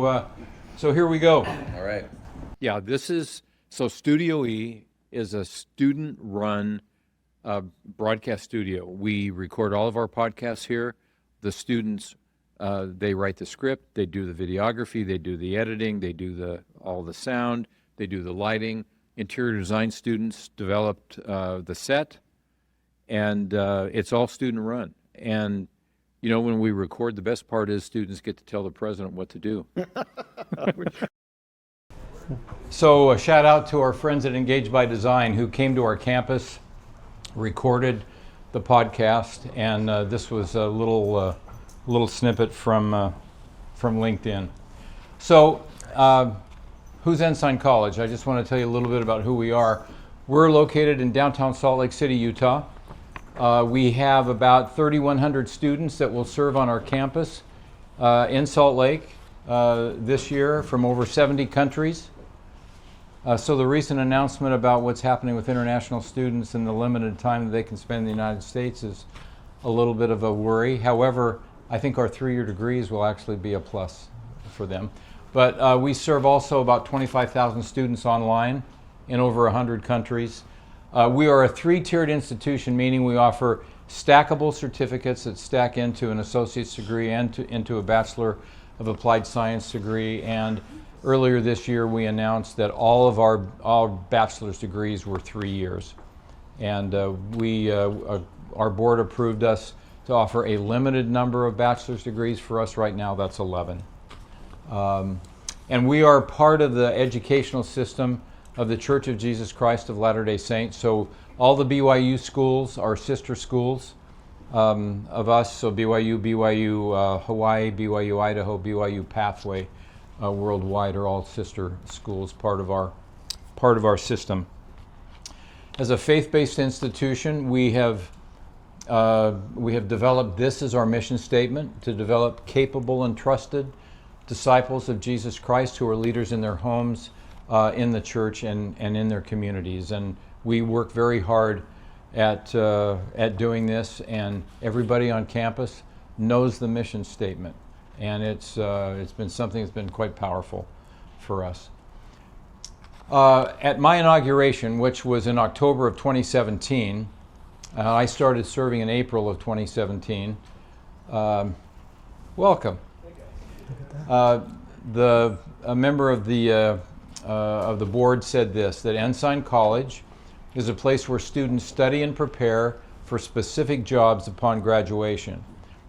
So here we go. All right. Yeah, so Studio E is a student-run broadcast studio. We record all of our podcasts here. The students, they write the script, they do the videography, they do the editing, they do all the sound, they do the lighting. Interior design students developed the set, and it's all student-run. And you know, when we record, the best part is students get to tell the president what to do. So a shout out to our friends at Engage by Design who came to our campus, recorded the podcast, and this was a little snippet from LinkedIn. So who's Ensign College? I just want to tell you a little bit about who we are. We're located in downtown Salt Lake City, Utah. We have about 3,100 students that will serve on our campus in Salt Lake this year from over 70 countries. So the recent announcement about what's happening with international students and the limited time that they can spend in the United States is a little bit of a worry. However, I think our 3-year degrees will actually be a plus for them. But we serve also about 25,000 students online in over 100 countries. We are a 3-tiered institution, meaning we offer stackable certificates that stack into an associate's degree and into a Bachelor of Applied Science degree. And earlier this year, we announced that all of our bachelor's degrees were 3 years. And our board approved us to offer a limited number of bachelor's degrees. For us right now, that's 11. And we are part of the educational system of the Church of Jesus Christ of Latter-day Saints. So all the BYU schools are sister schools of us. So BYU Hawaii, BYU Idaho, BYU Pathway worldwide are all sister schools, part of our system. As a faith-based institution, we have developed this as our mission statement: to develop capable and trusted disciples of Jesus Christ who are leaders in their homes, in the church, and in their communities. And we work very hard at doing this, and everybody on campus knows the mission statement, and it's been something that's been quite powerful for us. At my inauguration, which was in October of 2017, I started serving in April of 2017. Welcome. A member of the board said this, that Ensign College is a place where students study and prepare for specific jobs upon graduation.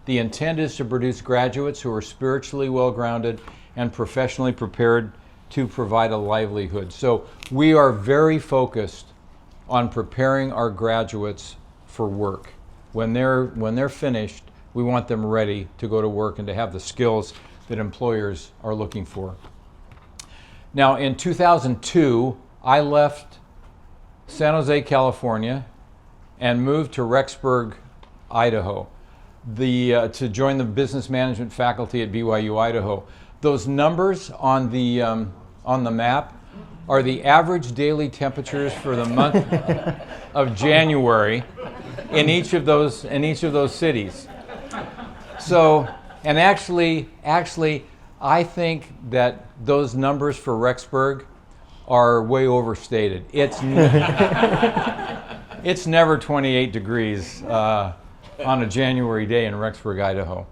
The intent is to produce graduates who are spiritually well-grounded and professionally prepared to provide a livelihood. So we are very focused on preparing our graduates for work. When they're finished, we want them ready to go to work and to have the skills that employers are looking for. Now, in 2002, I left San Jose, California, and moved to Rexburg, Idaho, to join the business management faculty at BYU Idaho. Those numbers on the map are the average daily temperatures for the month of January in each of those cities. So, and actually, I think that those numbers for Rexburg are way overstated. It's never 28 degrees on a January day in Rexburg, Idaho.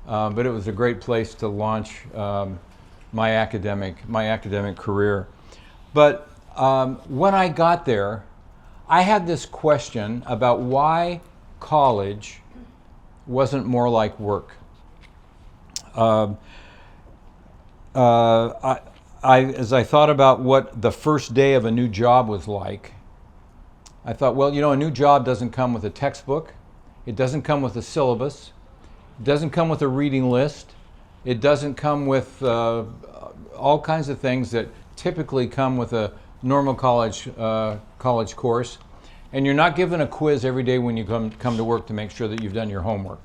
But it was a great place to launch my academic career. But when I got there, I had this question about why college wasn't more like work. As I thought about what the first day of a new job was like, I thought, well, you know, a new job doesn't come with a textbook. It doesn't come with a syllabus. It doesn't come with a reading list. It doesn't come with all kinds of things that typically come with a normal college course. And you're not given a quiz every day when you come to work to make sure that you've done your homework.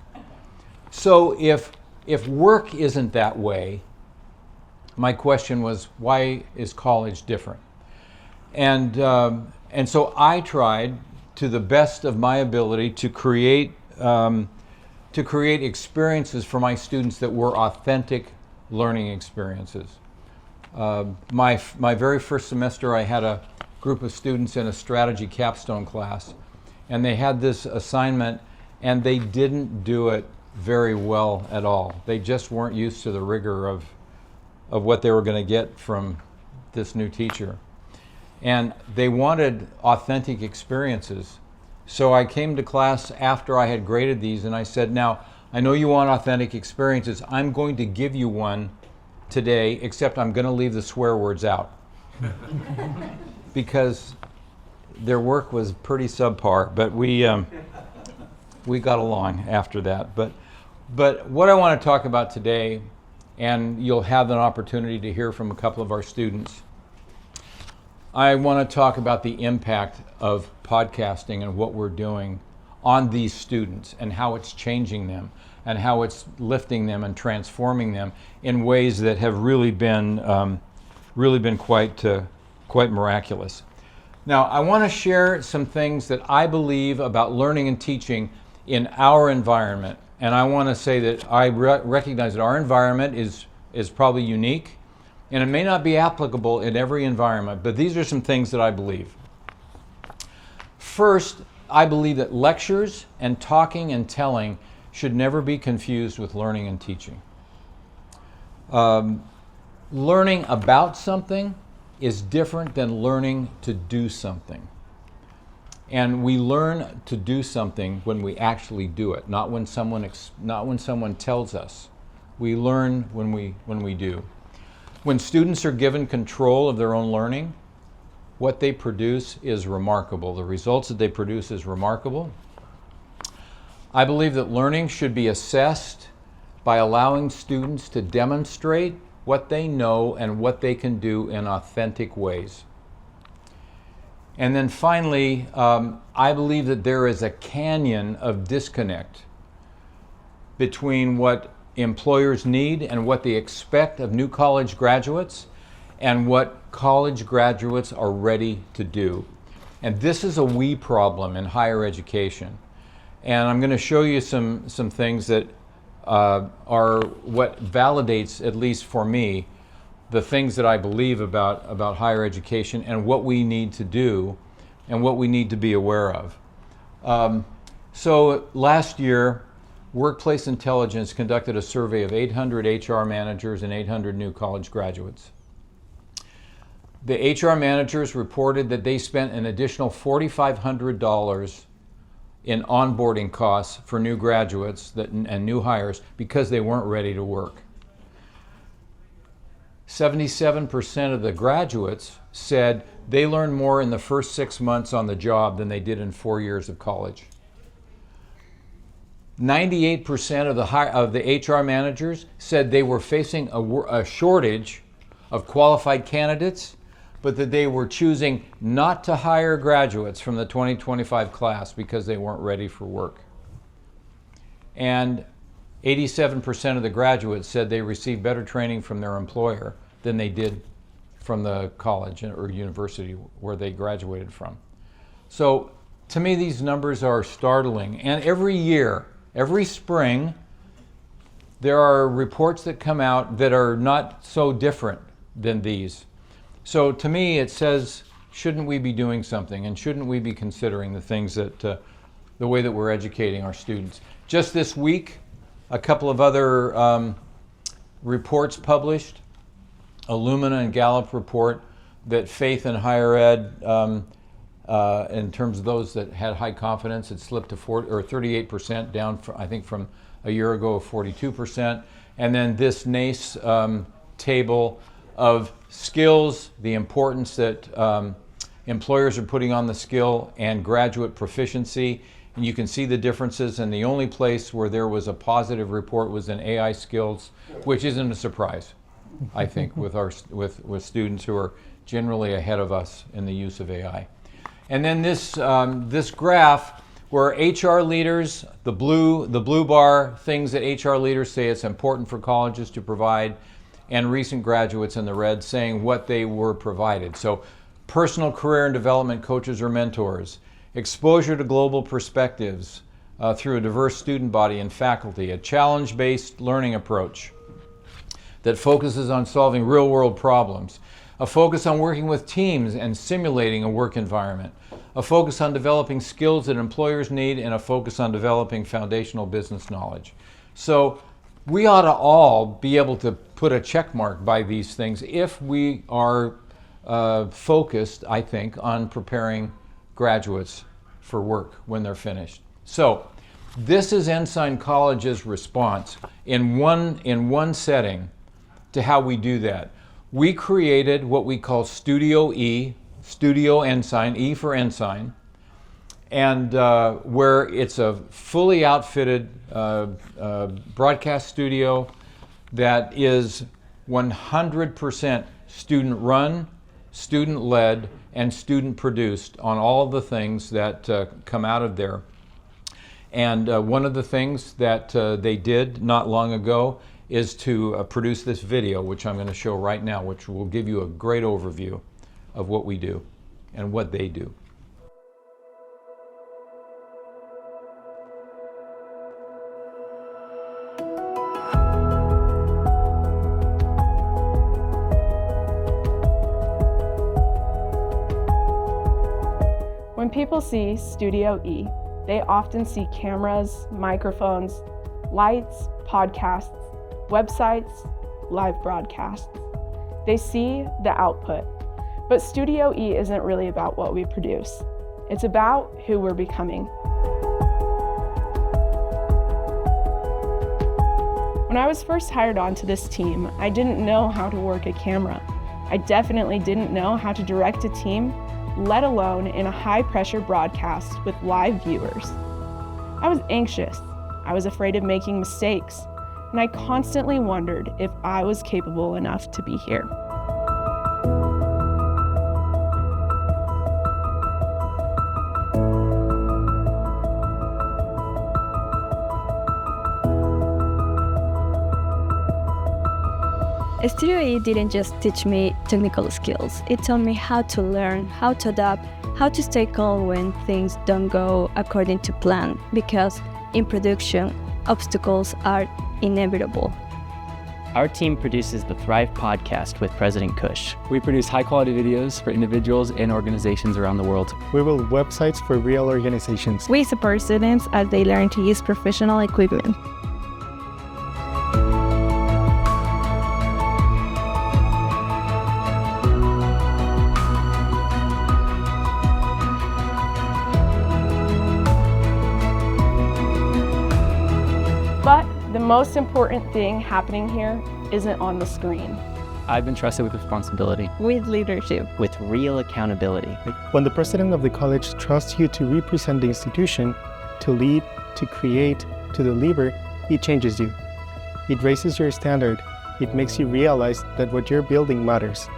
So if work isn't that way, my question was, why is college different? And so I tried, to the best of my ability, to create experiences for my students that were authentic learning experiences. My very first semester, I had a group of students in a strategy capstone class, and they had this assignment, and they didn't do it very well at all. They just weren't used to the rigor of what they were going to get from this new teacher. And they wanted authentic experiences. So I came to class after I had graded these, and I said, now, I know you want authentic experiences. I'm going to give you one today, except I'm going to leave the swear words out. Because their work was pretty subpar, but we got along after that. But what I want to talk about today, and you'll have an opportunity to hear from a couple of our students, I want to talk about the impact of podcasting and what we're doing on these students and how it's changing them and how it's lifting them and transforming them in ways that have really been quite miraculous. Now, I want to share some things that I believe about learning and teaching in our environment. And I want to say that I recognize that our environment is probably unique, and it may not be applicable in every environment, but these are some things that I believe. First, I believe that lectures and talking and telling should never be confused with learning and teaching. Learning about something is different than learning to do something. And we learn to do something when we actually do it, not when someone tells us. We learn when we do. When students are given control of their own learning, what they produce is remarkable. The results that they produce is remarkable. I believe that learning should be assessed by allowing students to demonstrate what they know and what they can do in authentic ways. And then finally, I believe that there is a canyon of disconnect between what employers need and what they expect of new college graduates and what college graduates are ready to do. And this is a we problem in higher education. And I'm going to show you some things that are what validates, at least for me, the things that I believe about higher education and what we need to do and what we need to be aware of. So last year, Workplace Intelligence conducted a survey of 800 HR managers and 800 new college graduates. The HR managers reported that they spent an additional $4,500 in onboarding costs for new graduates and new hires because they weren't ready to work. 77% of the graduates said they learned more in the first 6 months on the job than they did in 4 years of college. 98% of the HR managers said they were facing a shortage of qualified candidates, but that they were choosing not to hire graduates from the 2025 class because they weren't ready for work. And 87% of the graduates said they received better training from their employer than they did from the college or university where they graduated from. So to me, these numbers are startling. And every year, every spring, there are reports that come out that are not so different than these. So to me, it says, shouldn't we be doing something? And shouldn't we be considering the things that, the way that we're educating our students? Just this week, a couple of other reports published, a Lumina and Gallup report that faith in higher ed, in terms of those that had high confidence, it slipped to 38%, down from a year ago of 42%. And then this NACE table of skills, the importance that employers are putting on the skill, and graduate proficiency. And you can see the differences, and the only place where there was a positive report was in AI skills, which isn't a surprise, I think, with students who are generally ahead of us in the use of AI. And then this graph where HR leaders, the blue bar, things that HR leaders say it's important for colleges to provide, and recent graduates in the red saying what they were provided. So personal career and development coaches or mentors, exposure to global perspectives through a diverse student body and faculty, a challenge-based learning approach, that focuses on solving real-world problems, a focus on working with teams and simulating a work environment, a focus on developing skills that employers need, and a focus on developing foundational business knowledge. So we ought to all be able to put a check mark by these things if we are focused, I think, on preparing graduates for work when they're finished. So this is Ensign College's response in one setting to how we do that. We created what we call Studio E, Studio Ensign, E for Ensign, and where it's a fully outfitted broadcast studio that is 100% student-run, student-led, and student-produced on all of the things that come out of there. And one of the things that they did not long ago is to produce this video, which I'm going to show right now, which will give you a great overview of what we do and what they do. When people see Studio E, they often see cameras, microphones, lights, podcasts, websites, live broadcasts. They see the output. But Studio E isn't really about what we produce. It's about who we're becoming. When I was first hired onto this team, I didn't know how to work a camera. I definitely didn't know how to direct a team, let alone in a high-pressure broadcast with live viewers. I was anxious. I was afraid of making mistakes, and I constantly wondered if I was capable enough to be here. Studio E didn't just teach me technical skills, it taught me how to learn, how to adapt, how to stay calm when things don't go according to plan, because in production, obstacles are inevitable. Our team produces the Thrive podcast with President Kush. We produce high-quality videos for individuals and organizations around the world. We build websites for real organizations. We support students as they learn to use professional equipment. But the most important thing happening here isn't on the screen. I've been trusted with responsibility. With leadership. With real accountability. When the president of the college trusts you to represent the institution, to lead, to create, to deliver, it changes you. It raises your standard. It makes you realize that what you're building matters.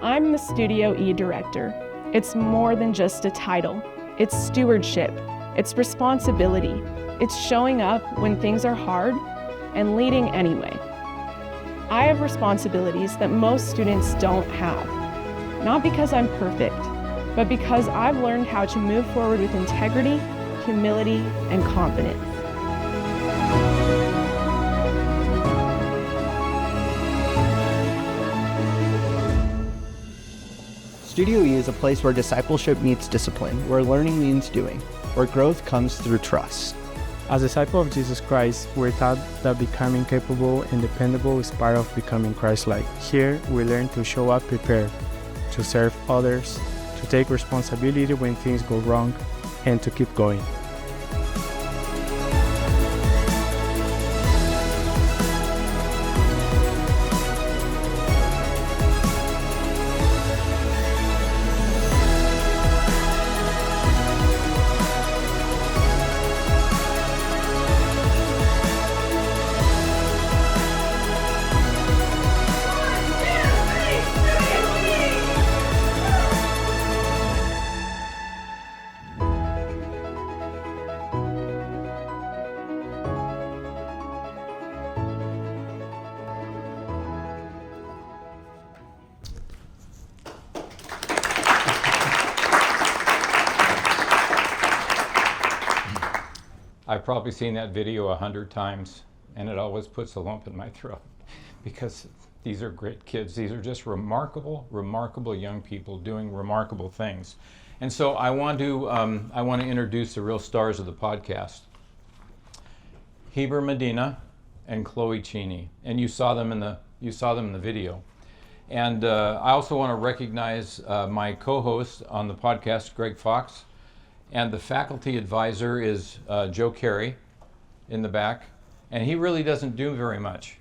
I'm the Studio E director. It's more than just a title. It's stewardship. It's responsibility. It's showing up when things are hard and leading anyway. I have responsibilities that most students don't have. Not because I'm perfect, but because I've learned how to move forward with integrity, humility, and confidence. Studio E is a place where discipleship meets discipline, where learning means doing, where growth comes through trust. As a disciple of Jesus Christ, we're taught that becoming capable and dependable is part of becoming Christ-like. Here, we learn to show up prepared, to serve others, to take responsibility when things go wrong, and to keep going. I've probably seen that video 100 times, and it always puts a lump in my throat because these are great kids. These are just remarkable, remarkable young people doing remarkable things. And so I want to introduce the real stars of the podcast, Heber Medina and Chloe Cheney, and you saw them in the video. And I also want to recognize my co-host on the podcast, Greg Fox, and the faculty advisor is Joe Carey in the back, and he really doesn't do very much.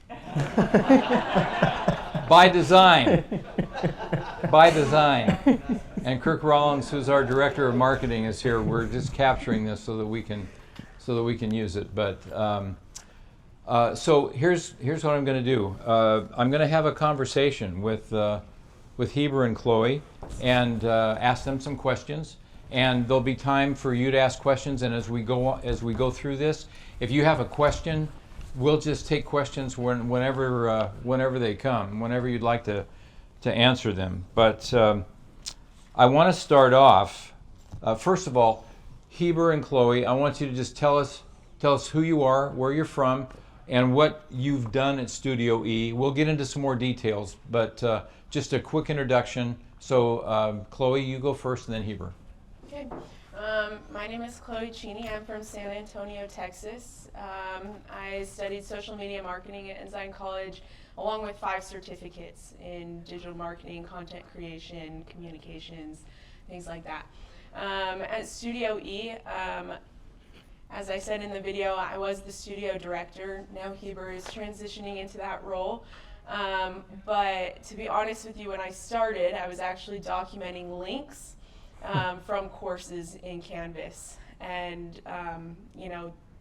By design. By design. And Kirk Rollins, who's our director of marketing, is here. We're just capturing this so that we can use it. But so here's what I'm going to do. I'm going to have a conversation with Heber and Chloe and ask them some questions. And there'll be time for you to ask questions. And as we go through this, if you have a question, we'll just take questions whenever they come, whenever you'd like to answer them. But I want to start off. First of all, Heber and Chloe, I want you to just tell us who you are, where you're from, and what you've done at Studio E. We'll get into some more details, but just a quick introduction. So Chloe, you go first, and then Heber. Okay. My name is Chloe Cheney. I'm from San Antonio, Texas. I studied social media marketing at Ensign College, along with 5 certificates in digital marketing, content creation, communications, things like that. At Studio E, as I said in the video, I was the studio director. Now Heber is transitioning into that role. But to be honest with you, when I started, I was actually documenting links from courses in Canvas and,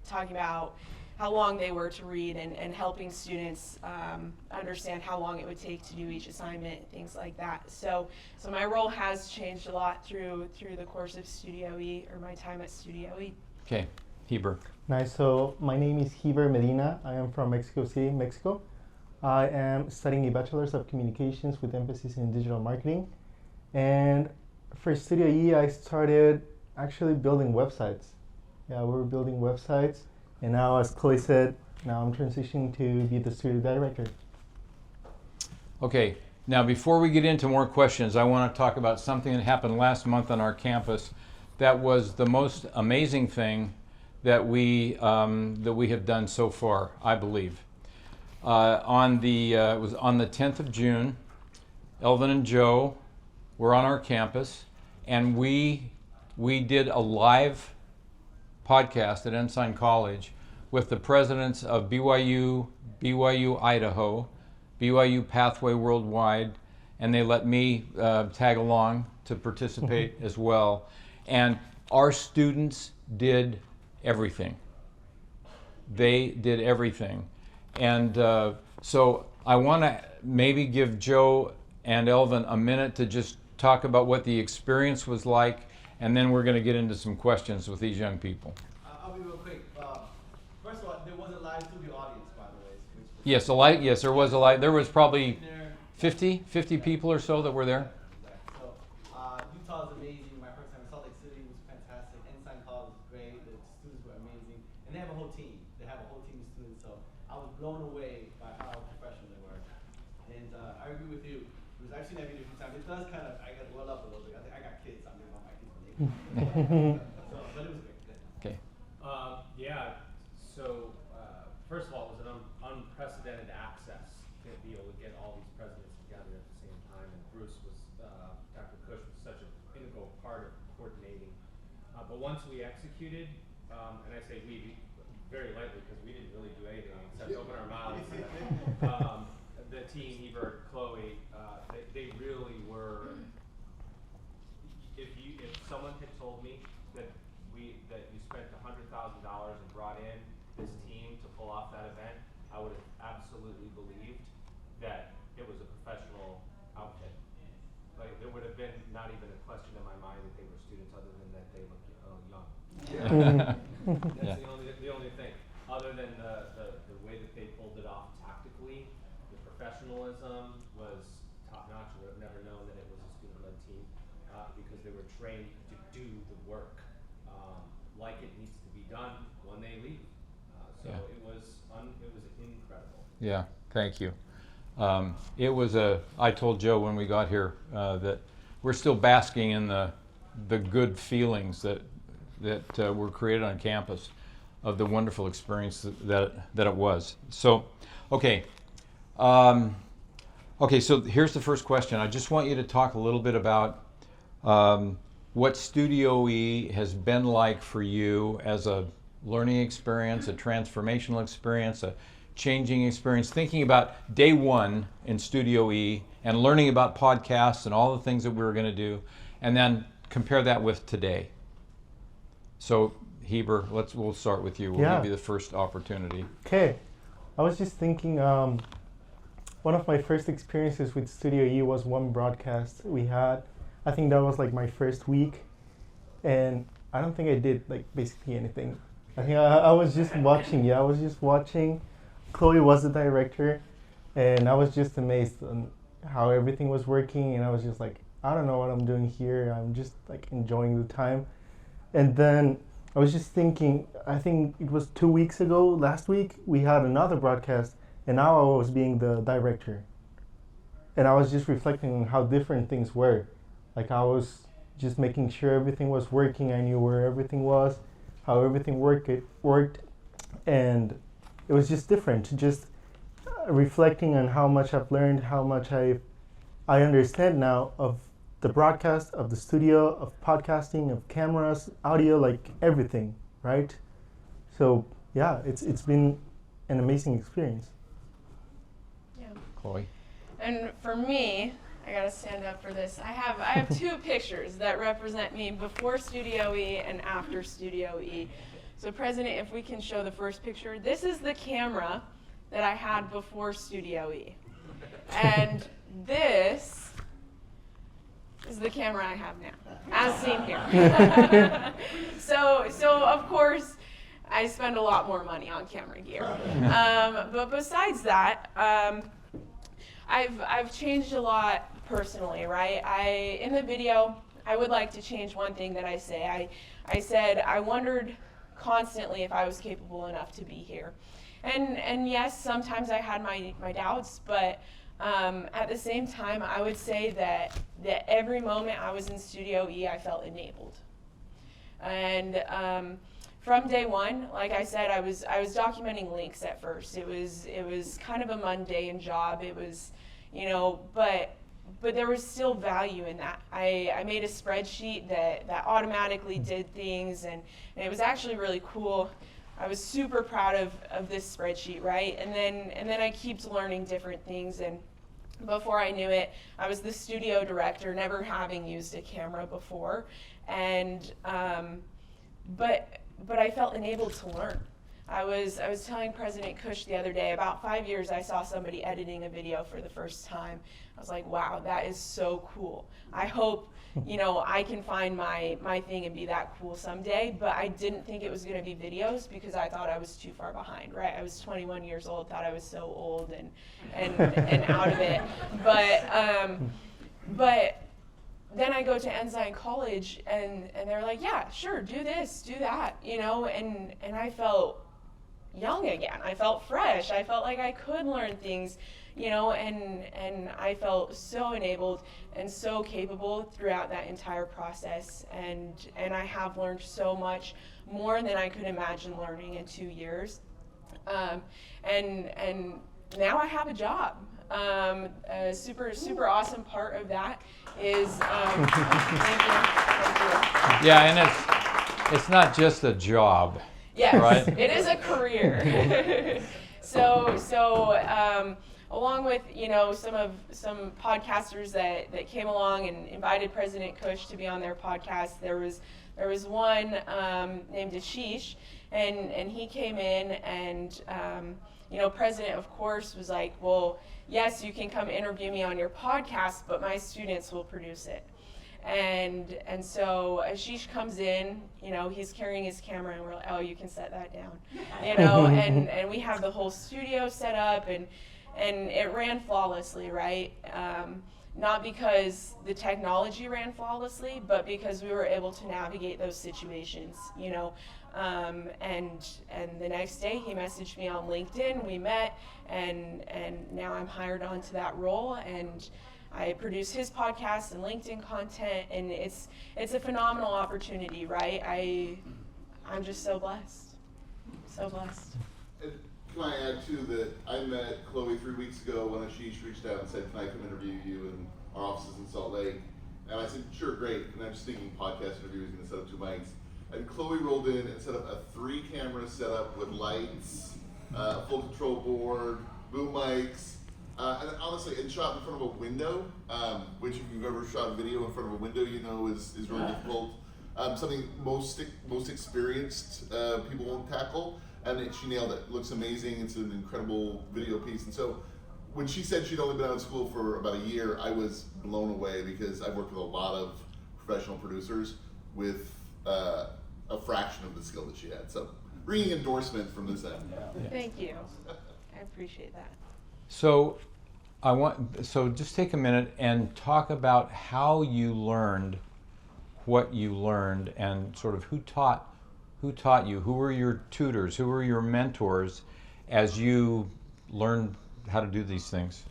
talking about how long they were to read and helping students understand how long it would take to do each assignment, things like that. So my role has changed a lot through the course of Studio E, or my time at Studio E. Okay, Heber. Nice. So my name is Heber Medina. I am from Mexico City, Mexico. I am studying a Bachelor's of Communications with emphasis in digital marketing. And for Studio E, I started actually building websites. Yeah, we were building websites. And now, as Chloe said, now I'm transitioning to be the studio director. Okay, now before we get into more questions, I want to talk about something that happened last month on our campus that was the most amazing thing that we have done so far, I believe. It was on the 10th of June. Elvin and Joe were on our campus, and we did a live podcast at Ensign College with the presidents of BYU, Idaho, BYU Pathway Worldwide, and they let me tag along to participate as well. And our students did everything. They did everything. And so I want to maybe give Joe and Elvin a minute to just talk about what the experience was like, and then we're going to get into some questions with these young people. I'll be real quick. First of all, there was a live studio audience, by the way. Yes, there was a live. There was probably 50 people or so that were there. So Utah is amazing. My first time in Salt Lake City was fantastic. Ensign College was great. The students were amazing. And they have a whole team. They have a whole team of students. So I was blown away by how professional they were. And I agree with you. It was actually that video a few times. It does kind of, I got well up a little bit. I think I got kids. I'm giving all my kids when they but it was great. Okay. So first of all, it was an unprecedented access to be able to get all these presidents together at the same time. And Bruce Dr. Cush was such an integral part of coordinating. But once we executed, and I say we very lightly because we didn't really do anything except open our mouths. The team, Heber, Chloe, they really were. If someone had told me that you spent $100,000 and brought in this team to pull off that event, I would have absolutely believed that it was a professional outfit. Like there would have been not even a question in my mind that they were students, other than that they looked young. That's the only thing. Other than the way that they pulled it off tactically, the professionalism was top notch. I would have never known that it was a student-led team because they were trained to do the work like it needs to be done. One and they leave. So Yeah. it was incredible. Yeah, thank you. I told Joe when we got here that we're still basking in the good feelings that were created on campus of the wonderful experience that it was. So, okay. Okay, so here's the first question. I just want you to talk a little bit about what Studio E has been like for you as a learning experience, a transformational experience, a changing experience, thinking about day one in Studio E and learning about podcasts and all the things that we were going to do, and then compare that with today. So, Heber, we'll start with you. We'll give you the first opportunity. Okay. I was just thinking, one of my first experiences with Studio E was one broadcast we had. I think that was like my first week, and I don't think I did like basically anything. I think I was just watching. Yeah, I was just watching. Chloe was the director, and I was just amazed on how everything was working, and I was just like, I don't know what I'm doing here. I'm just like enjoying the time. And then I was just thinking, I think it was 2 weeks ago, last week, we had another broadcast, and now I was being the director. And I was just reflecting on how different things were. Like I was just making sure everything was working. I knew where everything was, how everything worked, and it was just different. Just reflecting on how much I've learned, how much I understand now of the broadcast, of the studio, of podcasting, of cameras, audio, like everything, right? So yeah, it's been an amazing experience. Yeah. Chloe? And for me, I gotta stand up for this. I have two pictures that represent me before Studio E and after Studio E. So President, if we can show the first picture, this is the camera that I had before Studio E. And this is the camera I have now, as seen here. So of course, I spend a lot more money on camera gear. But besides that, I've changed a lot personally, right? In the video, I would like to change one thing that I say. I said I wondered constantly if I was capable enough to be here. And yes, sometimes I had my doubts, but at the same time, I would say that every moment I was in Studio E, I felt enabled. And from day one, like I said, I was documenting links at first. It was kind of a mundane job. It was, but there was still value in that. I made a spreadsheet that automatically did things, and it was actually really cool. I was super proud of this spreadsheet, right? And then I kept learning different things, and before I knew it, I was the studio director, never having used a camera before, and but I felt enabled to learn. I was telling President Cush the other day, about 5 years I saw somebody editing a video for the first time. I was like, wow, that is so cool. I hope, I can find my thing and be that cool someday, but I didn't think it was gonna be videos because I thought I was too far behind, right? I was 21 years old, thought I was so old and out of it. But then I go to Ensign College and they're like, yeah, sure, do this, do that, and I felt young again. I felt fresh. I felt like I could learn things, and I felt so enabled and so capable throughout that entire process. And I have learned so much more than I could imagine learning in 2 years. And now I have a job. A super awesome part of that is thank you. Yeah, and it's not just a job. Yes, right? It is a career. So along with some podcasters that came along and invited President Cush to be on their podcast, there was one named Ashish, and he came in and President of course was like, well, yes, you can come interview me on your podcast, but my students will produce it. And so Ashish comes in, he's carrying his camera, and we're like, oh, you can set that down, and we have the whole studio set up, and it ran flawlessly, right? not because the technology ran flawlessly, but because we were able to navigate those situations, you know. And the next day he messaged me on LinkedIn, we met, and now I'm hired onto that role, and I produce his podcast and LinkedIn content, and it's a phenomenal opportunity, right? I'm just so blessed, so blessed. And can I add too that I met Chloe 3 weeks ago when Ashish reached out and said, "Can I come interview you in our offices in Salt Lake?" And I said, "Sure, great." And I'm just thinking podcast interview is going to set up 2 mics. And Chloe rolled in and set up a 3-camera setup with lights, a full control board, boom mics, and honestly, and shot in front of a window, which if you've ever shot video in front of a window, you know is really difficult. Something most experienced people won't tackle, and she nailed it. Looks amazing. It's an incredible video piece. And so when she said she'd only been out of school for about a year, I was blown away because I've worked with a lot of professional producers with a fraction of the skill that she had. So ringing endorsement from this end. Yeah. Thank you. I appreciate that. So just take a minute and talk about how you learned what you learned, and sort of who taught you, who were your tutors, who were your mentors as you learned how to do these things.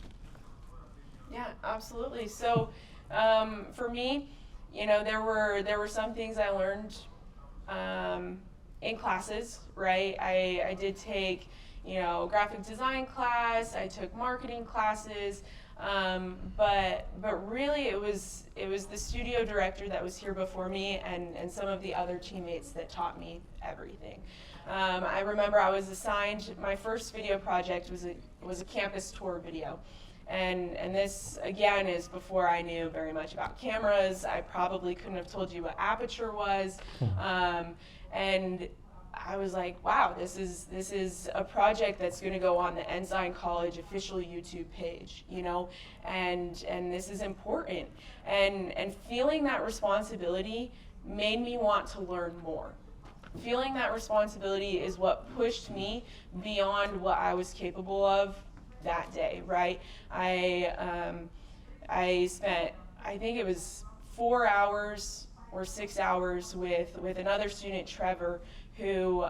Yeah, absolutely. So for me, you know, there were some things I learned in classes, right? I did take, you know, graphic design class, I took marketing classes, but really it was the studio director that was here before me and some of the other teammates that taught me everything. I remember I was assigned, my first video project was a campus tour video. And this, again, is before I knew very much about cameras. I probably couldn't have told you what aperture was. And I was like, wow, this is a project that's going to go on the Ensign College official YouTube page, you know, and this is important. And feeling that responsibility made me want to learn more. Feeling that responsibility is what pushed me beyond what I was capable of that day, right? I spent, I think it was 4 hours or 6 hours with another student, Trevor, who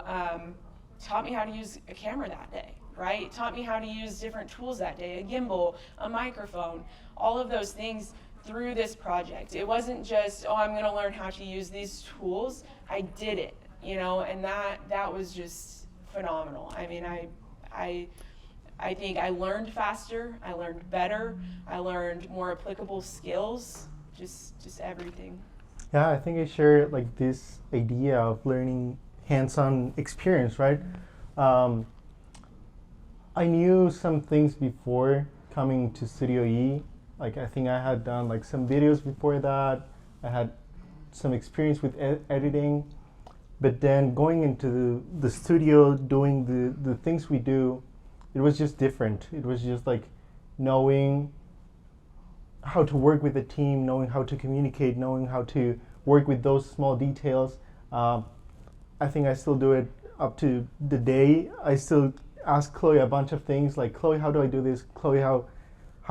taught me how to use a camera that day, right? Taught me how to use different tools that day, a gimbal, a microphone, all of those things through this project. It wasn't just, oh, I'm gonna learn how to use these tools. I did it, you know, and that was just phenomenal. I mean, I think I learned faster, I learned better, I learned more applicable skills, just everything. Yeah, I think I share like this idea of learning hands-on experience, right? I knew some things before coming to Studio E. Like I think I had done like some videos before that. I had some experience with editing, but then going into the studio, doing the things we do, it was just different. It was just like knowing how to work with the team, knowing how to communicate, knowing how to work with those small details. I think I still do it up to the day. I still ask Chloe a bunch of things like, Chloe, how do I do this? Chloe, how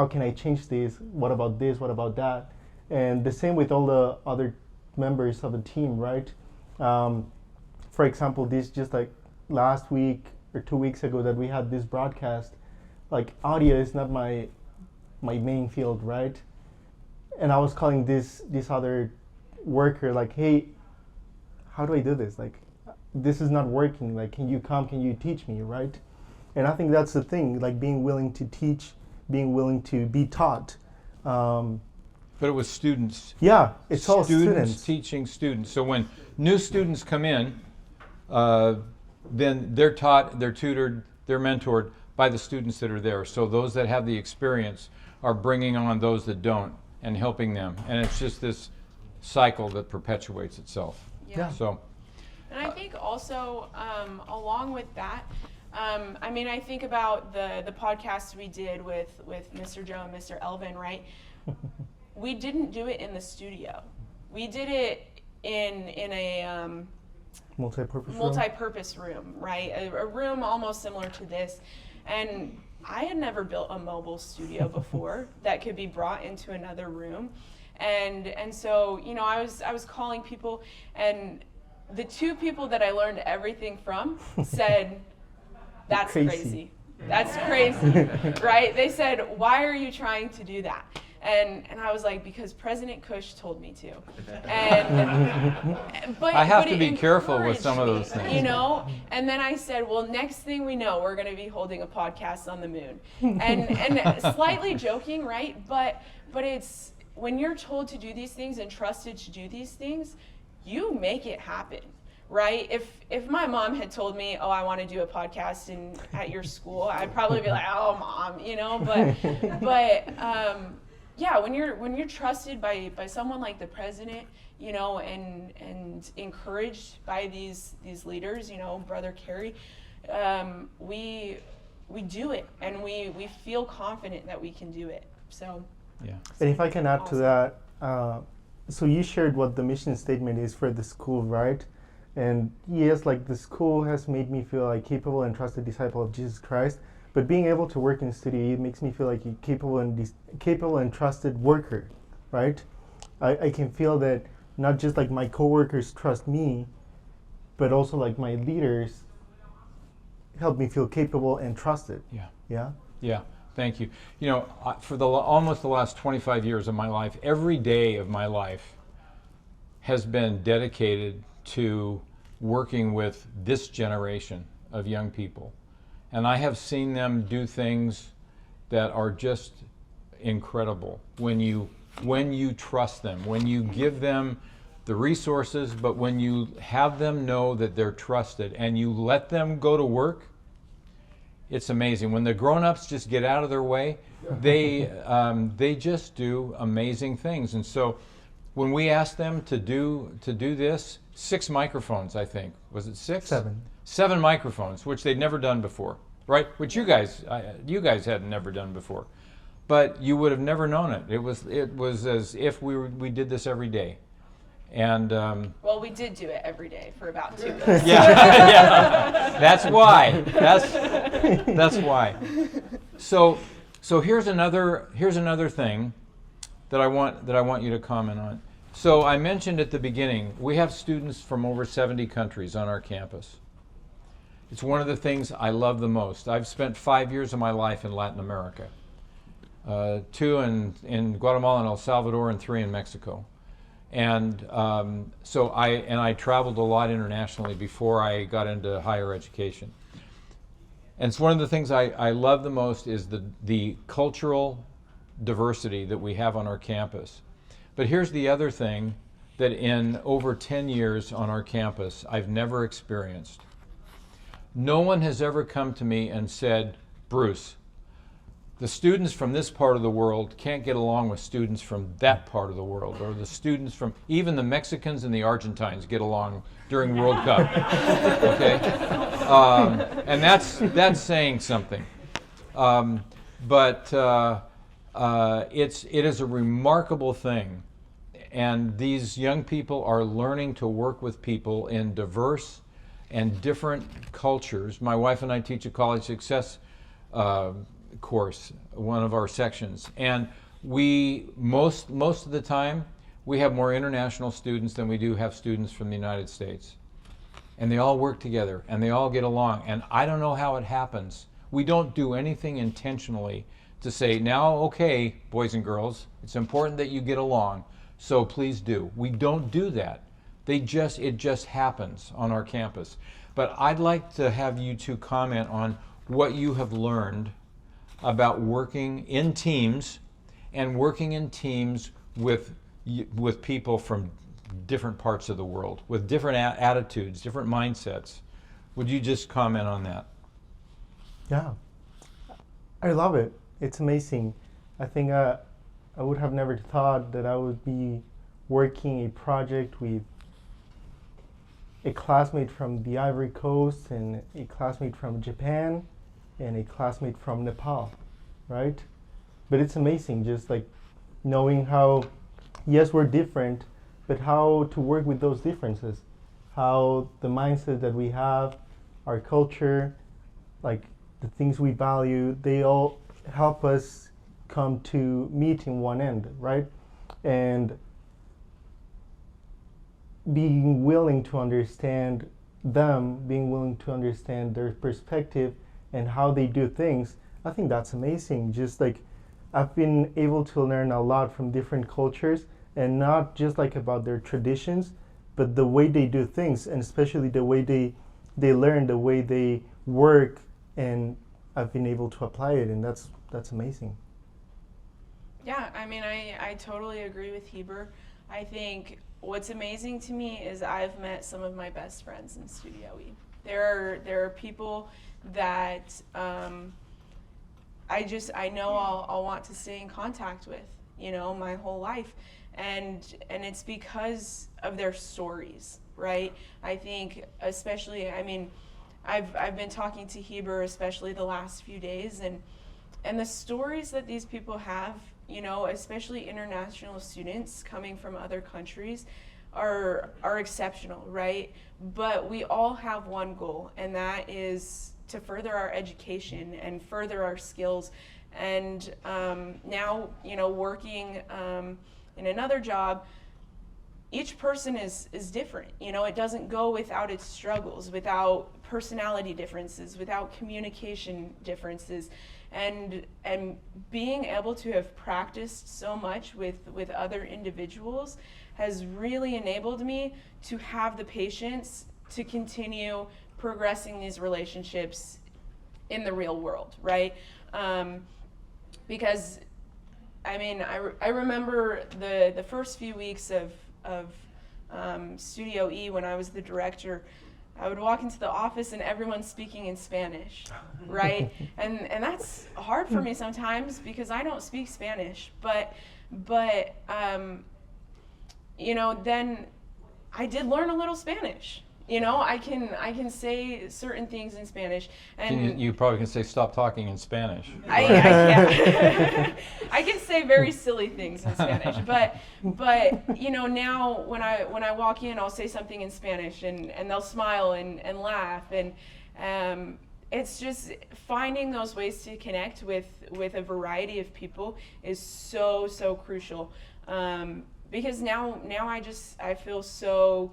can I change this? What about this? What about that? And the same with all the other members of the team, right? For example, this just like last week or 2 weeks ago that we had this broadcast, like audio is not my main field, right? And I was calling this other worker like, hey, how do I do this? Like, this is not working. Like, can you teach me, right? And I think that's the thing, like being willing to teach, being willing to be taught. But it was students. Yeah, it's all students. Teaching students. So when new students come in, then they're taught, they're tutored, they're mentored by the students that are there. So those that have the experience are bringing on those that don't and helping them. And it's just this cycle that perpetuates itself. Yeah. So. And I think also, along with that, I mean, I think about the podcast we did with Mr. Joe and Mr. Elvin, right? We didn't do it in the studio. We did it in a multi-purpose room, right? A room almost similar to this. And I had never built a mobile studio before that could be brought into another room. And so, you know, I was calling people, and the two people that I learned everything from said, that's crazy. That's crazy, right? They said, why are you trying to do that? And I was like, because President Cush told me to. And I have to be careful with some of those things. You know? And then I said, well, next thing we know, we're going to be holding a podcast on the moon. And slightly joking, right? But it's, when you're told to do these things and trusted to do these things, you make it happen. Right? If my mom had told me, oh, I want to do a podcast at your school, I'd probably be like, oh, Mom, you know. But yeah, when you're trusted by someone like the president, you know, and encouraged by these leaders, you know, Brother Kerry, we do it, and we feel confident that we can do it. So yeah. And if I can add to that, so you shared what the mission statement is for the school, right? And yes, like the school has made me feel like capable and trusted disciple of Jesus Christ. But being able to work in studio, it makes me feel like a capable and trusted worker, right? I can feel that not just like my coworkers trust me, but also like my leaders help me feel capable and trusted. Yeah. Yeah. Yeah. Thank you. You know, for almost the last 25 years of my life, every day of my life has been dedicated to working with this generation of young people. And I have seen them do things that are just incredible when you trust them, when you give them the resources, but when you have them know that they're trusted and you let them go to work. It's amazing. When the grown-ups just get out of their way, they just do amazing things. And so when we asked them to do this, 6 microphones, I think. Was it 6? 7. 7 microphones, which they'd never done before, right? Which you guys had never done before. But you would have never known it. It was as if we did this every day. And well, we did do it every day for about 2 weeks. Yeah. That's why. That's why. So here's another thing that I want you to comment on. So I mentioned at the beginning, we have students from over 70 countries on our campus. It's one of the things I love the most. I've spent 5 years of my life in Latin America, 2 in Guatemala and El Salvador, and 3 in Mexico. And so I traveled a lot internationally before I got into higher education. And it's one of the things I love the most is the cultural diversity that we have on our campus. But here's the other thing that in over 10 years on our campus I've never experienced. No one has ever come to me and said, Bruce, the students from this part of the world can't get along with students from that part of the world, or the students from, even the Mexicans and the Argentines get along during World Cup, okay? And that's saying something. But it is a remarkable thing, and these young people are learning to work with people in diverse and different cultures. My wife and I teach a college success course, one of our sections, and we most of the time we have more international students than we do have students from the United States, and they all work together and they all get along, and I don't know how it happens. We don't do anything intentionally to say, now, okay, boys and girls, it's important that you get along, so please do. We don't do that. It just happens on our campus. But I'd like to have you two comment on what you have learned about working in teams and working in teams with people from different parts of the world, with different attitudes, different mindsets. Would you just comment on that? Yeah, I love it. It's amazing. I think I would have never thought that I would be working a project with a classmate from the Ivory Coast and a classmate from Japan and a classmate from Nepal, right? But it's amazing just like knowing how, yes, we're different, but how to work with those differences, how the mindset that we have, our culture, like the things we value, they all help us come to meet in one end, right? And being willing to understand them, being willing to understand their perspective and how they do things, I think that's amazing. Just like I've been able to learn a lot from different cultures, and not just like about their traditions, but the way they do things, and especially the way they learn, the way they work, and I've been able to apply it, and that's amazing. Yeah, I mean, I totally agree with Heber. I think what's amazing to me is I've met some of my best friends in Studio E. There are people that I know I'll want to stay in contact with, you know, my whole life, and it's because of their stories, right? I think especially, I mean, I've been talking to Heber especially the last few days, and the stories that these people have, you know, especially international students coming from other countries, are exceptional, right? But we all have one goal, and that is to further our education and further our skills. And now, you know, working in another job, each person is different. You know, it doesn't go without its struggles, without personality differences, without communication differences. And being able to have practiced so much with other individuals has really enabled me to have the patience to continue progressing these relationships in the real world, right? Because, I mean, I remember the first few weeks of Studio E when I was the director. I would walk into the office and everyone's speaking in Spanish, right? and that's hard for me sometimes because I don't speak Spanish, but you know, then I did learn a little Spanish. You know, I can say certain things in Spanish, and you probably can say stop talking in Spanish. I can. I can say very silly things in Spanish, but you know, now when I walk in, I'll say something in Spanish, and they'll smile and laugh, and it's just finding those ways to connect with a variety of people is so crucial, because now I feel so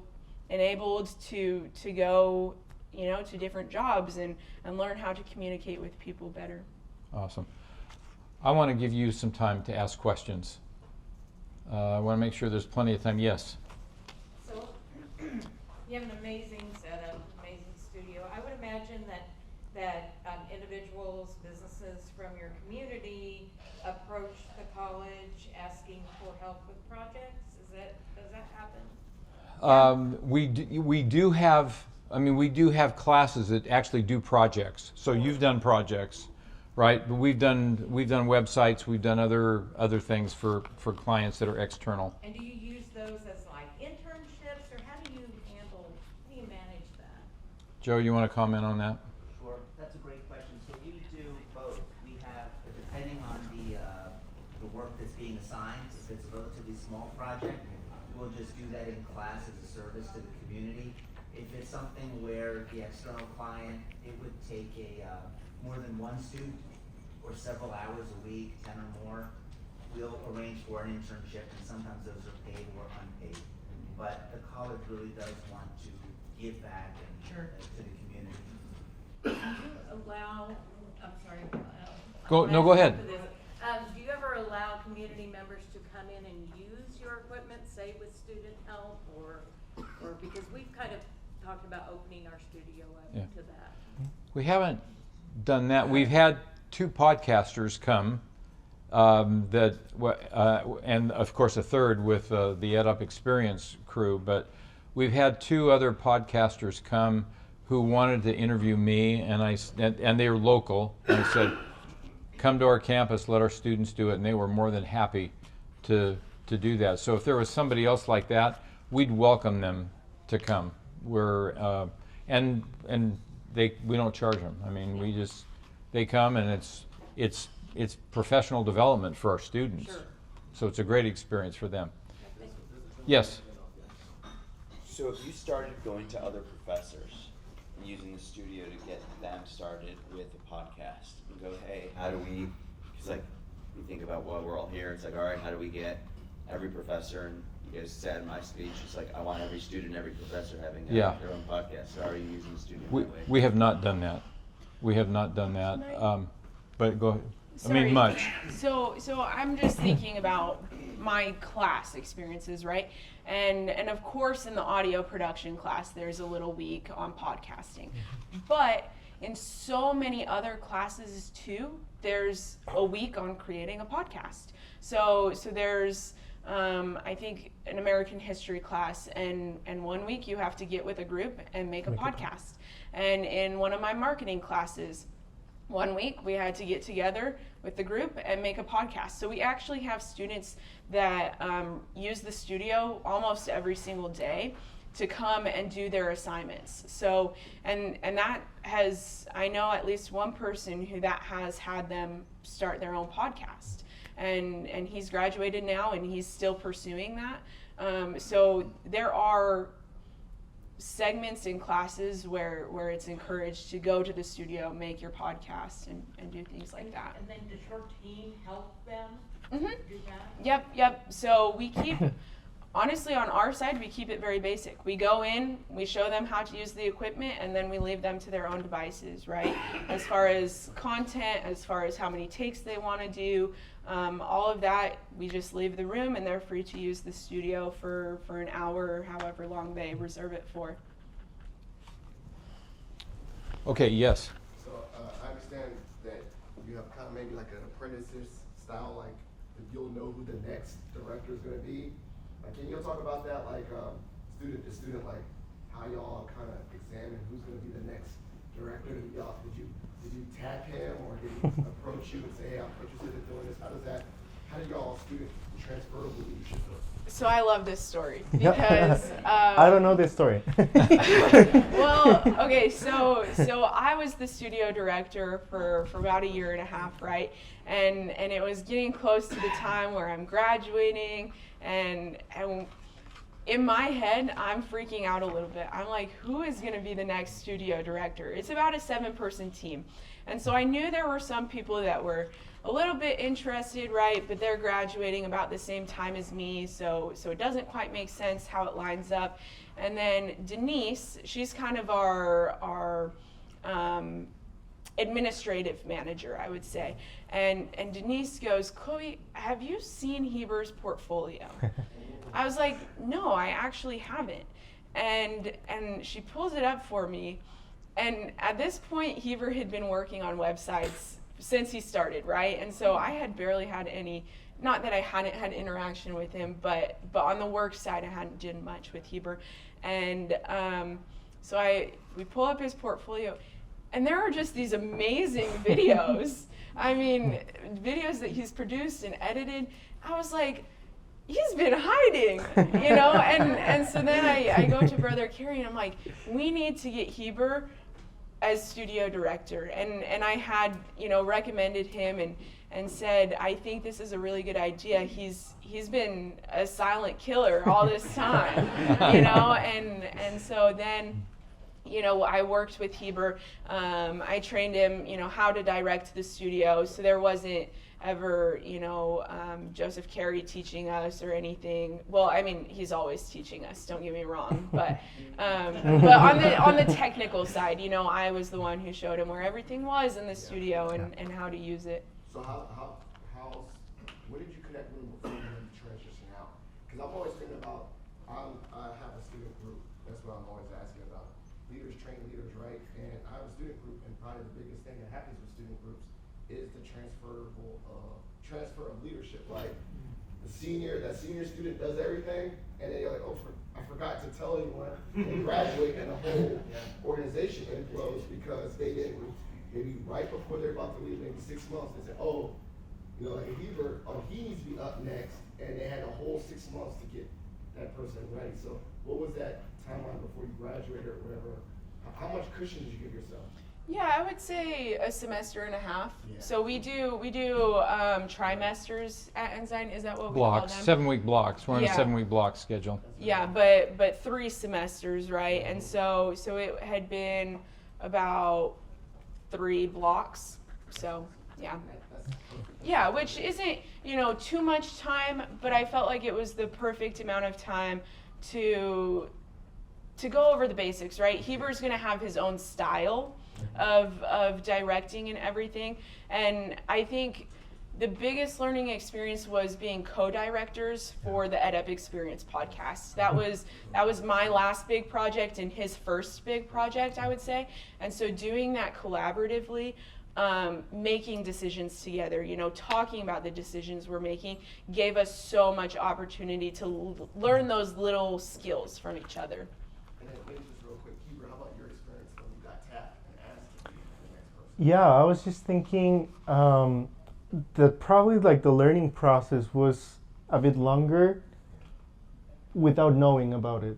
enabled to go, you know, to different jobs and learn how to communicate with people better. Awesome. I want to give you some time to ask questions. I want to make sure there's plenty of time. Yes? So you have an amazing setup, amazing studio. I would imagine that individuals, businesses from your community approach the college asking for help with projects. Does that happen? We do have classes that actually do projects. So you've done projects, right? But we've done websites, we've done other things for clients that are external. And do you use those as like internships, or how do you manage that? Joe, you want to comment on that? Sure, that's a great question. So we do both. We have, depending on the work that's being assigned, if it's a relatively small project, we'll just do that in class as a service to the community. If it's something where the external client, it would take more than one student or several hours a week, 10 or more, we'll arrange for an internship, and sometimes those are paid or unpaid. But the college really does want to give back to the community. Do you allow, I'm sorry. Go ahead. Do you ever allow community members to come in and use your equipment, say with student help, or because we've kind of talked about opening our studio up to that? We haven't done that. We've had 2 podcasters come, and of course a third with the EdUp Experience crew, but we've had 2 other podcasters come who wanted to interview me, and they were local, and I said, come to our campus, let our students do it, and they were more than happy to do that. So if there was somebody else like that, we'd welcome them to come. We're and we don't charge them. I mean, they come, and it's professional development for our students. Sure. So it's a great experience for them. Yes. So if you started going to other professors and using the studio to get them started with a podcast and go, hey, how do we, it's like, you think about why we're all here, it's like, all right, how do we get every professor, and you guys said in my speech, it's like, I want every student, every professor having their own podcast. So are you using the studio that way? We have not done that. We have not done that. But go ahead. Sorry. I mean, much. So I'm just thinking about my class experiences, right? And of course, in the audio production class, there's a little week on podcasting. But in so many other classes too, there's a week on creating a podcast. So there's I think an American history class, and 1 week you have to get with a group and make a podcast. And in one of my marketing classes, 1 week we had to get together with the group and make a podcast. So we actually have students that use the studio almost every single day to come and do their assignments. So, and that has, I know at least one person who that has had them start their own podcast. And he's graduated now and he's still pursuing that. So there are segments in classes where it's encouraged to go to the studio, make your podcast, and do things like that. And then does your team help them do that? Yep. So we keep, honestly, on our side, we keep it very basic. We go in, we show them how to use the equipment, and then we leave them to their own devices, right? As far as content, as far as how many takes they want to do, all of that, we just leave the room and they're free to use the studio for an hour or however long they reserve it for. Okay, yes. So I understand that you have kind of maybe like an apprentices style, like you'll know who the next director is going to be. Like, can you talk about that, like student to student, like how y'all kind of examine who's going to be the next director? Did you tap him, or did he approach you and say, hey, I'm interested in doing this? How do y'all student transferable leadership work? So I love this story because I don't know this story. Well, okay, so I was the studio director for about a year and a half, right? And it was getting close to the time where I'm graduating, and in my head, I'm freaking out a little bit. I'm like, who is going to be the next studio director? It's about a 7-person team. And so I knew there were some people that were a little bit interested, right? But they're graduating about the same time as me, so it doesn't quite make sense how it lines up. And then Denise, she's kind of our administrative manager, I would say. And Denise goes, Chloe, have you seen Heber's portfolio? I was like, no, I actually haven't. And she pulls it up for me. And at this point, Heber had been working on websites since he started, right? And so I had barely had any, not that I hadn't had interaction with him, but on the work side, I hadn't done much with Heber. And so we pull up his portfolio, and there are just these amazing videos. I mean, videos that he's produced and edited. I was like, he's been hiding, you know? And so then I go to Brother Kerry and I'm like, we need to get Heber as studio director. And I had, recommended him and said, I think this is a really good idea. He's been a silent killer all this time, and so then, I worked with Heber. I trained him, how to direct the studio. So there wasn't ever, Joseph Carey teaching us or anything. Well, I mean, he's always teaching us, don't get me wrong. But on the technical side, I was the one who showed him where everything was in the studio and how to use it. So what did you connect with him before you transition out? Because I'm always thinking about, I have a student group. That's what I'm always asking about. Leaders train leaders, right? And I have a student group, and probably the biggest thing that happens with student groups is the transfer of leadership, right? That senior student does everything, and then you're like, oh, I forgot to tell anyone, and graduate, and the whole organization implodes because they didn't, maybe right before they're about to leave, maybe 6 months, they said, like Heber, he needs to be up next, and they had a whole 6 months to get that person ready. So what was that timeline before you graduated or whatever? How much cushion did you give yourself? Yeah, I would say a semester and a half. Yeah. So we do trimesters at Ensign. Is that what we Blocks, call them? 7-week blocks. We're on a Yeah. 7-week block schedule. Yeah, but 3 semesters, right? And so it had been about 3 blocks. So yeah. Yeah, which isn't, too much time, but I felt like it was the perfect amount of time to go over the basics, right? Heber's gonna have his own style of directing and everything. And I think the biggest learning experience was being co-directors for the EdUp Experience podcast. That was my last big project and his first big project, I would say. And so doing that collaboratively, making decisions together, talking about the decisions we're making, gave us so much opportunity to learn those little skills from each other. And then maybe just real quick, Heber, how about your experience when you got tapped and asked to be the next person? Yeah, I was just thinking that probably like the learning process was a bit longer without knowing about it,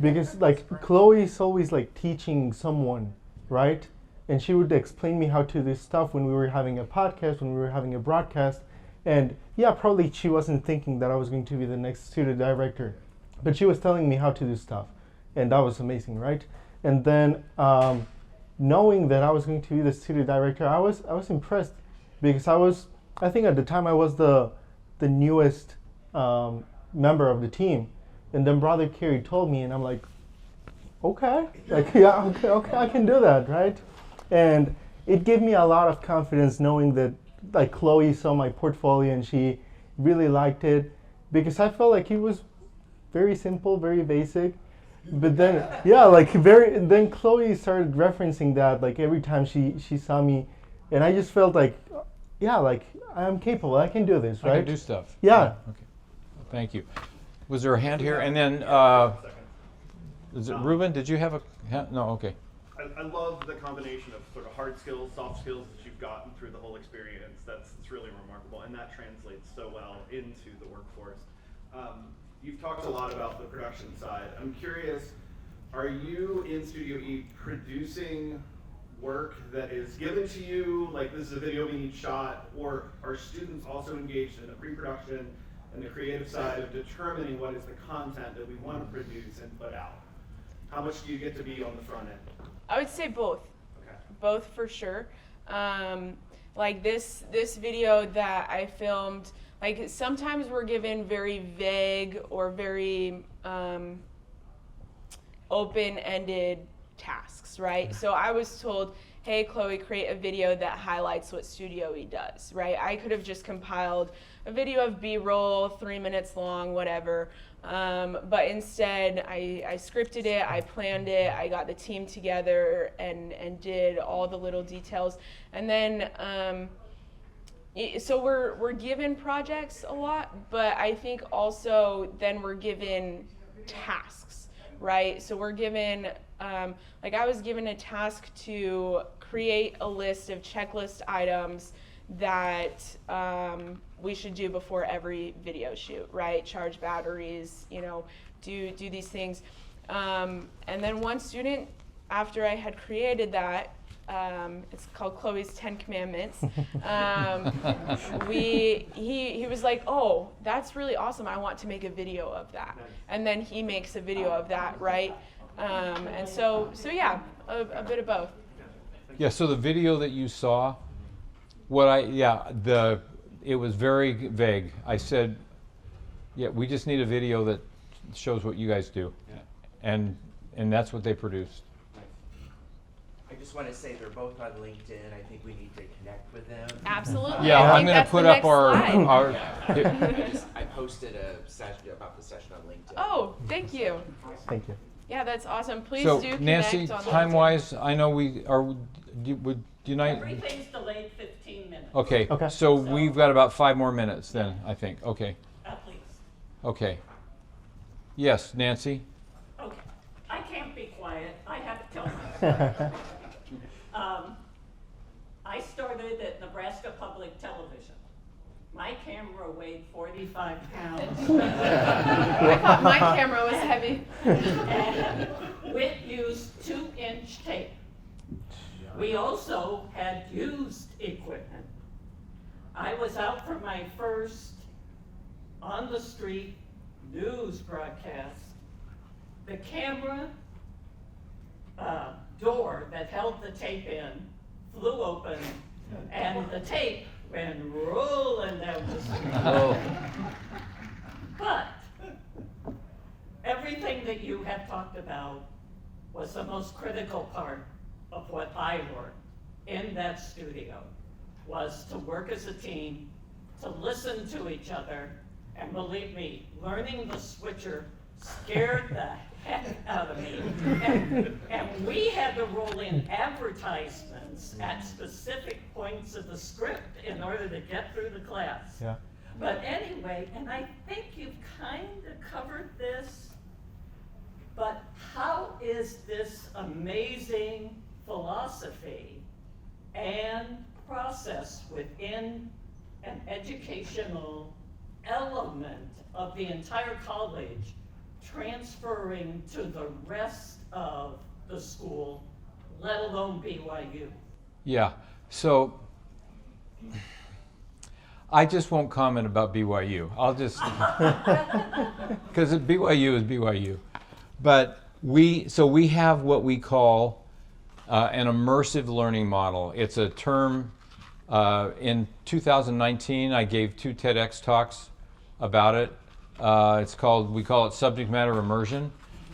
because like Chloe's always like teaching someone, right? And she would explain me how to do stuff when we were having a podcast, when we were having a broadcast. And yeah, probably she wasn't thinking that I was going to be the next studio director, but she was telling me how to do stuff. And that was amazing, right? And then knowing that I was going to be the studio director, I was impressed, because I think at the time I was the newest member of the team. And then Brother Kerry told me, and I'm like, okay, okay, I can do that, right? And it gave me a lot of confidence knowing that like Chloe saw my portfolio and she really liked it, because I felt like it was very simple, very basic. But then, then Chloe started referencing that like every time she saw me, and I just felt like, yeah, like I'm capable, I can do this, right? I can do stuff. Yeah. Okay. Thank you. Was there a hand here? And then, is it Ruben? Did you have a hand? No, okay. I love the combination of sort of hard skills, soft skills that you've gotten through the whole experience. That's really remarkable, and that translates so well into the workforce. You've talked a lot about the production side. I'm curious, are you in Studio E producing work that is given to you, like this is a video we need shot, or are students also engaged in the pre-production and the creative side of determining what is the content that we want to produce and put out? How much do you get to be on the front end? I would say both. Okay. Both for sure. Like this video that I filmed, like sometimes we're given very vague or very open-ended tasks, right? So I was told, hey, Chloe, create a video that highlights what Studio E does, right? I could have just compiled a video of B-roll, 3 minutes long, whatever. But instead, I scripted it, I planned it, I got the team together and did all the little details. And then, so we're given projects a lot, but I think also then we're given tasks, right? So we're given, like I was given a task to create a list of checklist items that we should do before every video shoot, right? Charge batteries, do these things. And then one student, after I had created that, it's called Chloe's 10 Commandments. He was like, oh, that's really awesome. I want to make a video of that. And then he makes a video of that, right? And so yeah, a bit of both. Yeah, so the video that you saw, it was very vague. I said, yeah, we just need a video that shows what you guys do. Yeah. And that's what they produced. I just want to say they're both on LinkedIn. I think we need to connect with them. Absolutely. Yeah, I'm going to put up our I posted a session about the session on LinkedIn. Oh, thank you. Thank you. Yeah, that's awesome. Please so, do connect Nancy, on time-wise, I know Everything's delayed 15 minutes. Okay. So we've got about 5 more minutes then, I think. Okay. At least. Okay. Yes, Nancy? Okay. I can't be quiet. I have to tell my story. I started at Nebraska Public Television. My camera weighed 45 pounds. I thought my camera was heavy. And Whit used 2-inch tape. We also had used equipment. I was out for my first on-the-street news broadcast. The camera door that held the tape in flew open, and the tape went rolling down the street. Oh. But everything that you have talked about was the most critical part of what I learned in that studio, was to work as a team, to listen to each other, and believe me, learning the switcher scared the heck out of me. And we had to roll in advertisements at specific points of the script in order to get through the class. Yeah. But anyway, and I think you've kind of covered this, but how is this amazing philosophy and process within an educational element of the entire college transferring to the rest of the school, let alone BYU? Yeah, so I just won't comment about BYU. I'll just, because BYU is BYU. But we have what we call an immersive learning model. It's a term, in 2019, I gave 2 TEDx talks about it. We call it subject matter immersion.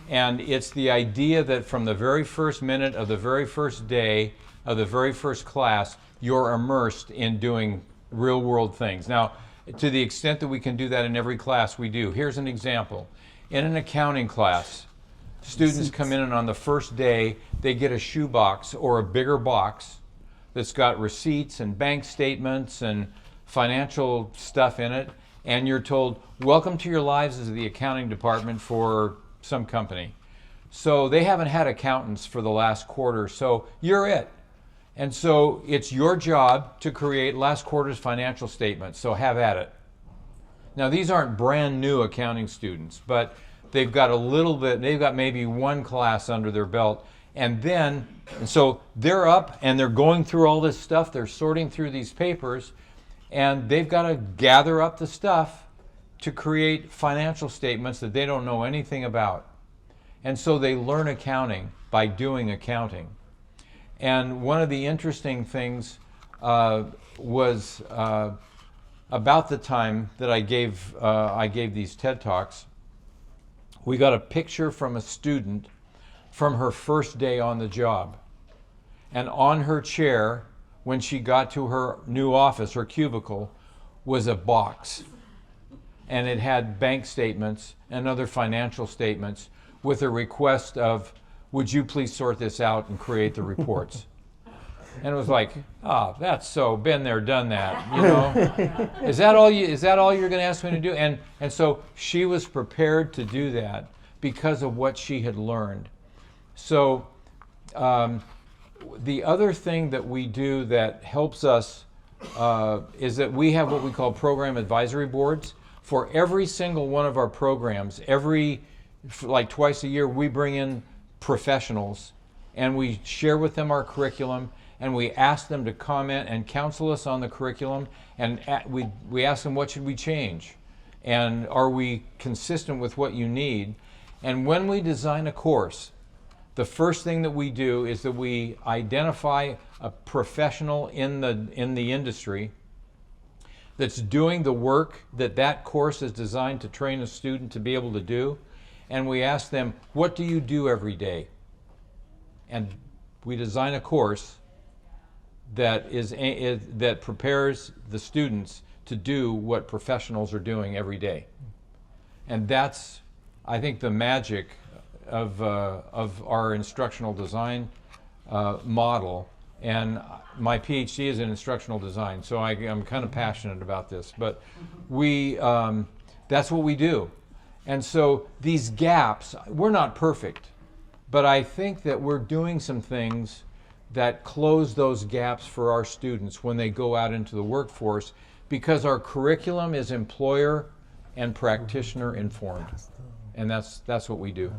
And it's the idea that from the very first minute of the very first day of the very first class, you're immersed in doing real world things. Now, to the extent that we can do that in every class, we do. Here's an example. In an accounting class, students come in and on the first day, they get a shoebox or a bigger box that's got receipts and bank statements and financial stuff in it. And you're told, welcome to your lives as the accounting department for some company. So they haven't had accountants for the last quarter, so you're it. And so it's your job to create last quarter's financial statements, so have at it. Now these aren't brand new accounting students, but they've got a little bit, they've got maybe one class under their belt. And so they're up and they're going through all this stuff, they're sorting through these papers, and they've got to gather up the stuff to create financial statements that they don't know anything about. And so they learn accounting by doing accounting. And one of the interesting things was about the time that I gave these TED Talks, we got a picture from a student from her first day on the job. And on her chair, when she got to her new office, her cubicle, was a box. And it had bank statements and other financial statements with a request of, would you please sort this out and create the reports? And it was like, that's so been there, done that, you know? Is that all you're going to ask me to do? And so she was prepared to do that because of what she had learned. So the other thing that we do that helps us is that we have what we call program advisory boards. For every single one of our programs, like twice a year, we bring in professionals and we share with them our curriculum, and we ask them to comment and counsel us on the curriculum, and we ask them, what should we change? And are we consistent with what you need? And when we design a course, the first thing that we do is that we identify a professional in the industry that's doing the work that course is designed to train a student to be able to do. And we ask them, what do you do every day? And we design a course that prepares the students to do what professionals are doing every day. And that's, I think, the magic of our instructional design model. And my PhD is in instructional design, so I'm kind of passionate about this. But that's what we do. And so these gaps, we're not perfect, but I think that we're doing some things that close those gaps for our students when they go out into the workforce, because our curriculum is employer and practitioner informed. And that's what we do.